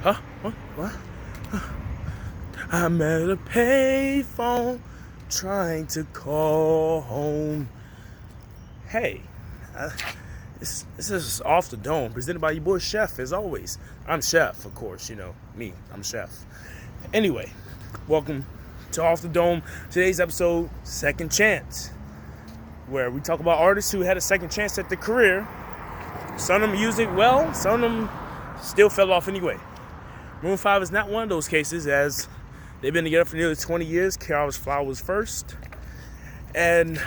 Huh? What? I'm at a payphone trying to call home. Hey, this is Off the Dome, presented by your boy Chef, as always. I'm Chef, of course, me. I'm Chef. Anyway, welcome to Off the Dome. Today's episode, Second Chance, where we talk about artists who had a second chance at their career. Some of them used it well, some of them still fell off anyway. Maroon 5 is not one of those cases, as they've been together for nearly 20 years. Carol's Flower was first, and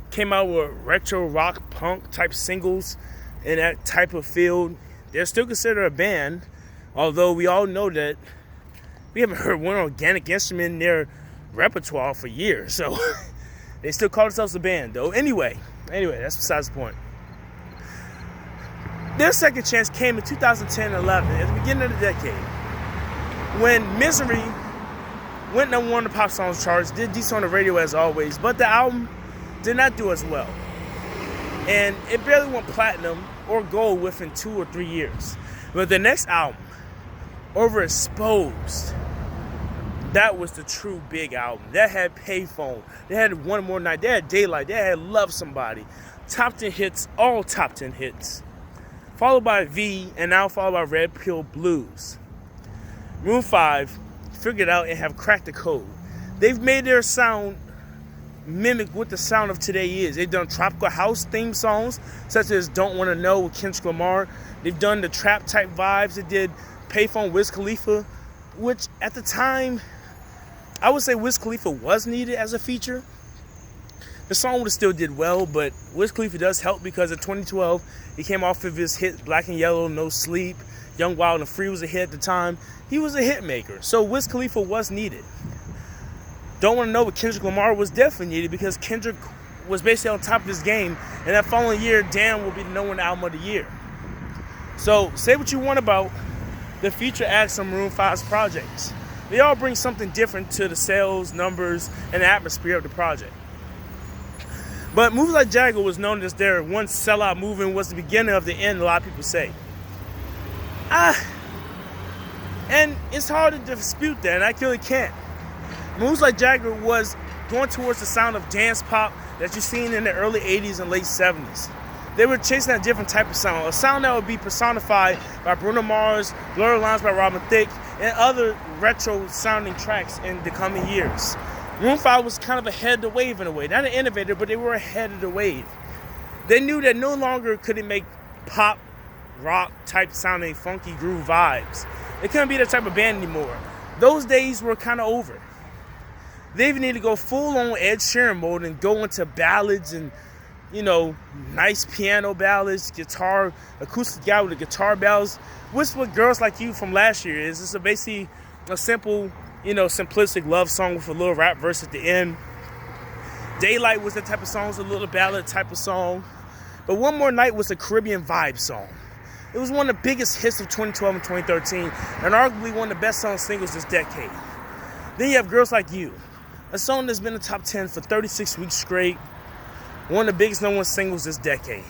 came out with retro rock punk type singles in that type of field. They're still considered a band, although we all know that we haven't heard one organic instrument in their repertoire for years. So they still call themselves a band, though. Anyway, that's besides the point. Their second chance came in 2010-11, at the beginning of the decade, when Misery went number one on the pop songs charts, did decent on the radio as always, but the album did not do as well. And it barely went platinum or gold within 2 or 3 years. But the next album, Overexposed, that was the true big album. That had Payphone, they had One More Night, they had Daylight, they had Love Somebody. Top 10 hits, all top 10 hits. Followed by V, and now followed by Red Pill Blues. Maroon 5 figured out and have cracked the code. They've made their sound mimic what the sound of today is. They've done tropical house theme songs, such as Don't Wanna Know with Kendrick Lamar. They've done the trap type vibes. They did Payphone Wiz Khalifa, which at the time, I would say Wiz Khalifa was needed as a feature. The song would have still did well, but Wiz Khalifa does help because in 2012, he came off of his hit Black and Yellow, No Sleep, Young, Wild, and Free was a hit at the time. He was a hit maker, so Wiz Khalifa was needed. Don't Wanna Know with Kendrick Lamar was definitely needed because Kendrick was basically on top of his game, and that following year, Damn will be the #1 album of the year. So, say what you want about the feature acts on Maroon 5's projects. They all bring something different to the sales, numbers, and the atmosphere of the project. But Moves Like Jagger was known as their one sellout movement, was the beginning of the end, a lot of people say. And it's hard to dispute that, and I really can't. Moves Like Jagger was going towards the sound of dance pop that you've seen in the early 80s and late 70s. They were chasing a different type of sound, a sound that would be personified by Bruno Mars, Blurred Lines by Robin Thicke, and other retro-sounding tracks in the coming years. Maroon 5 was kind of ahead of the wave in a way. Not an innovator, but they were ahead of the wave. They knew that no longer could it make pop, rock type sounding funky groove vibes. They couldn't be that type of band anymore. Those days were kind of over. They even need to go full on Ed Sheeran mode and go into ballads and, nice piano ballads, guitar, acoustic guy with the guitar ballads. Which is what Girls Like You from last year is. It's basically a simple, simplistic love song with a little rap verse at the end. Daylight was that type of song, it was a little ballad type of song. But One More Night was a Caribbean vibe song. It was one of the biggest hits of 2012 and 2013, and arguably one of the best-selling singles this decade. Then you have Girls Like You, a song that's been in the top 10 for 36 weeks straight, one of the biggest #1 singles this decade.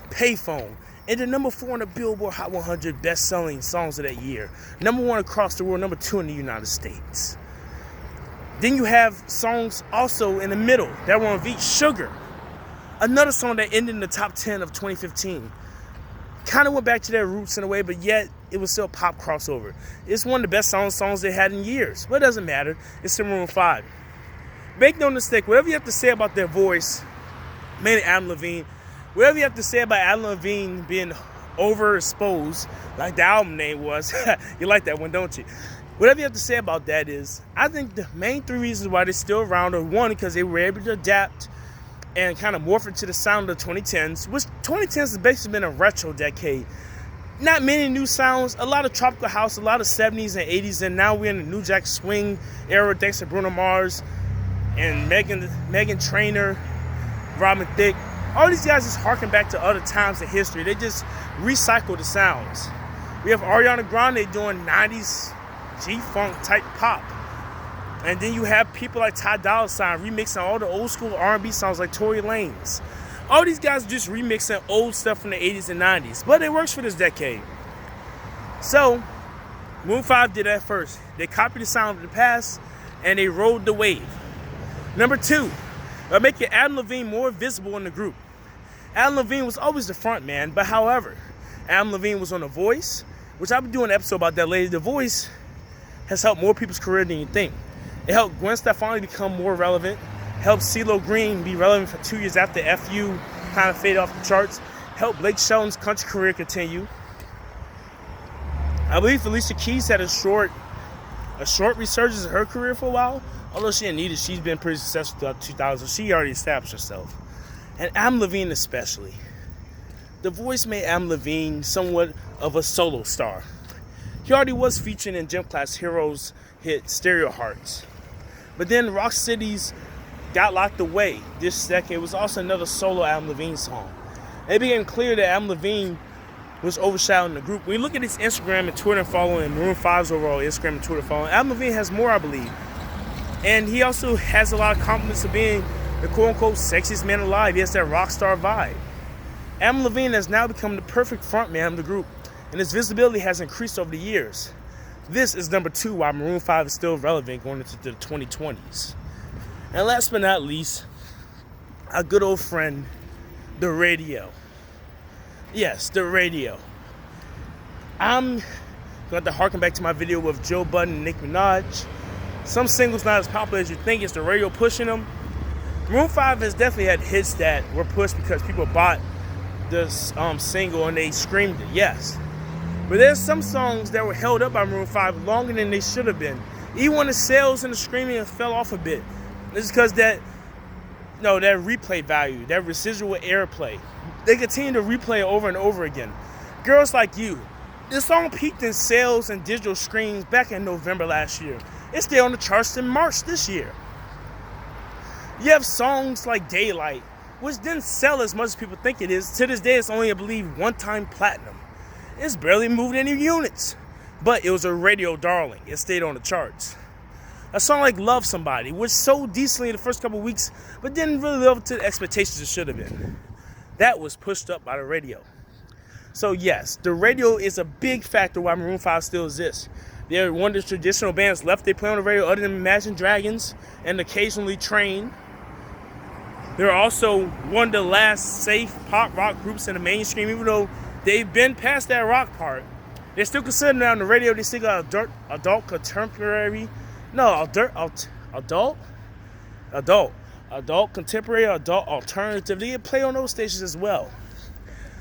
Payphone, and the #4 on the Billboard Hot 100 best-selling songs of that year. #1 across the world, #2 in the United States. Then you have songs also in the middle that were on V. Sugar, another song that ended in the top 10 of 2015. Kind of went back to their roots in a way, but yet it was still a pop crossover. It's one of the best songs they had in years, but it doesn't matter. It's the Maroon 5. Make no mistake, whatever you have to say about their voice, mainly Adam Levine, whatever you have to say about Adam Levine being overexposed, like the album name was, you like that one, don't you? Whatever you have to say about that is, I think the main 3 reasons why they're still around are, one, because they were able to adapt and kind of morph into the sound of the 2010s, which 2010s has basically been a retro decade. Not many new sounds, a lot of tropical house, a lot of 70s and 80s, and now we're in the New Jack Swing era thanks to Bruno Mars and Megan Trainor, Robin Thicke. All these guys just harken back to other times in history. They just recycle the sounds. We have Ariana Grande doing 90s G-Funk type pop. And then you have people like Ty Dolla $ign remixing all the old school R&B songs like Tory Lanez. All these guys are just remixing old stuff from the 80s and 90s. But it works for this decade. So, Maroon 5 did that first. They copied the sound of the past, and they rode the wave. Number 2, making Adam Levine more visible in the group. Adam Levine was always the front man, but however, Adam Levine was on The Voice, which I'll be doing an episode about that later. The Voice has helped more people's career than you think. It helped Gwen Stefani become more relevant, helped CeeLo Green be relevant for 2 years after FU kind of faded off the charts, helped Blake Shelton's country career continue. I believe Alicia Keys had a short resurgence in her career for a while. Although she didn't need it, she's been pretty successful throughout 2000. She already established herself. And Adam Levine especially. The Voice made Adam Levine somewhat of a solo star. He already was featured in Gym Class Heroes' hit Stereo Hearts. But then Rock Cities got locked away. This decade was also another solo Adam Levine song. It became clear that Adam Levine was overshadowing the group. When you look at his Instagram and Twitter following, Maroon 5's overall Instagram and Twitter following, Adam Levine has more, I believe. And he also has a lot of compliments of being the quote-unquote sexiest man alive. He has that rock star vibe. Adam Levine has now become the perfect frontman of the group, and his visibility has increased over the years. This is number 2 why Maroon 5 is still relevant going into the 2020s. And last but not least, our good old friend, the radio. Yes, the radio. I'm going to harken back to my video with Joe Budden and Nicki Minaj. Some singles not as popular as you think. It's the radio pushing them. Maroon 5 has definitely had hits that were pushed because people bought this single and they screamed it, yes. But there's some songs that were held up by Maroon 5 longer than they should have been. Even when the sales and the screaming fell off a bit. It's because that replay value, that residual airplay. They continue to replay it over and over again. Girls Like You. This song peaked in sales and digital streams back in November last year. It's still on the charts in March this year. You have songs like Daylight, which didn't sell as much as people think it is. To this day, it's only, I believe, one-time platinum. It's barely moved any units. But it was a radio darling. It stayed on the charts. A song like Love Somebody, which sold decently in the first couple of weeks, but didn't really live up to the expectations it should have been. That was pushed up by the radio. So yes, the radio is a big factor why Maroon 5 still exists. They're one of the traditional bands left they play on the radio other than Imagine Dragons and occasionally Train. They're also one of the last safe pop rock groups in the mainstream, even though they've been past that rock part. They're still considered on the radio. They still got adult contemporary. No, adult contemporary, adult alternative. They play on those stations as well.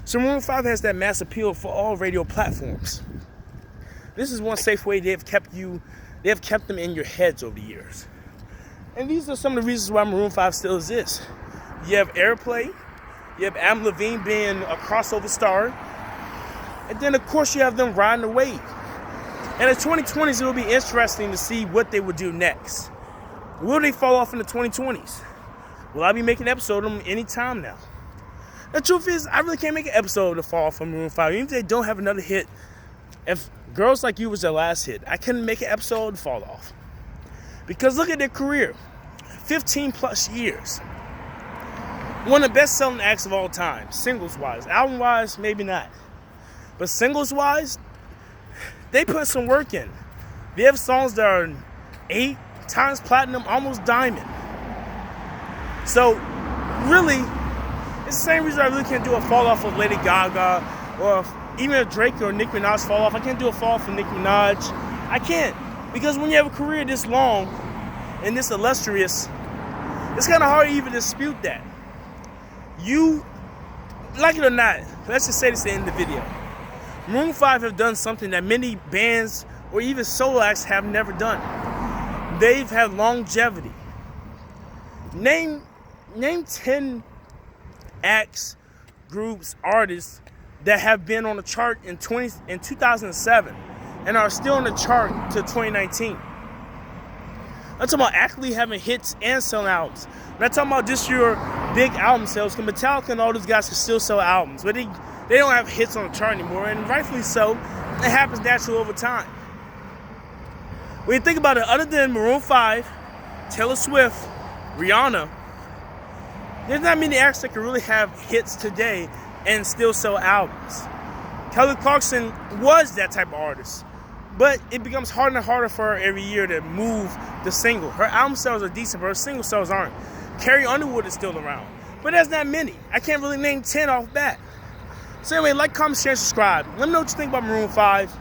So Maroon 5 has that mass appeal for all radio platforms. This is one safe way they have kept them in your heads over the years. And these are some of the reasons why Maroon 5 still exists. You have airplay, you have Adam Levine being a crossover star, and then of course you have them riding the wave. And in the 2020s, it will be interesting to see what they would do next. Will they fall off in the 2020s? Will I be making an episode of them anytime now? The truth is, I really can't make an episode to fall off from Maroon 5, even if they don't have another hit. If Girls Like You was their last hit, I couldn't make an episode to fall off. Because look at their career. 15 plus years. One of the best selling acts of all time, singles wise. Album wise, maybe not. But singles wise, they put some work in. They have songs that are 8 times platinum, almost diamond. So, really, it's the same reason I really can't do a fall off of Lady Gaga, or even if Drake or Nicki Minaj fall off. I can't do a fall off of Nicki Minaj. I can't. Because when you have a career this long and this illustrious, it's kind of hard to even dispute that. You, like it or not, let's just say this at the end of the video. Maroon 5 have done something that many bands or even solo acts have never done. They've had longevity. Name 10 acts, groups, artists that have been on the chart in 2007 and are still on the chart to 2019. I'm talking about actually having hits and selling albums. I'm not talking about just your big album sales, because Metallica and all those guys can still sell albums, but they don't have hits on the chart anymore, and rightfully so. It happens naturally over time. When you think about it, other than Maroon 5, Taylor Swift, Rihanna, there's not many acts that can really have hits today and still sell albums. Kelly Clarkson was that type of artist. But it becomes harder and harder for her every year to move the single. Her album sales are decent, but her single sales aren't. Carrie Underwood is still around, but there's not many. I can't really name 10 off bat. So anyway, like, comment, share, and subscribe. Let me know what you think about Maroon 5.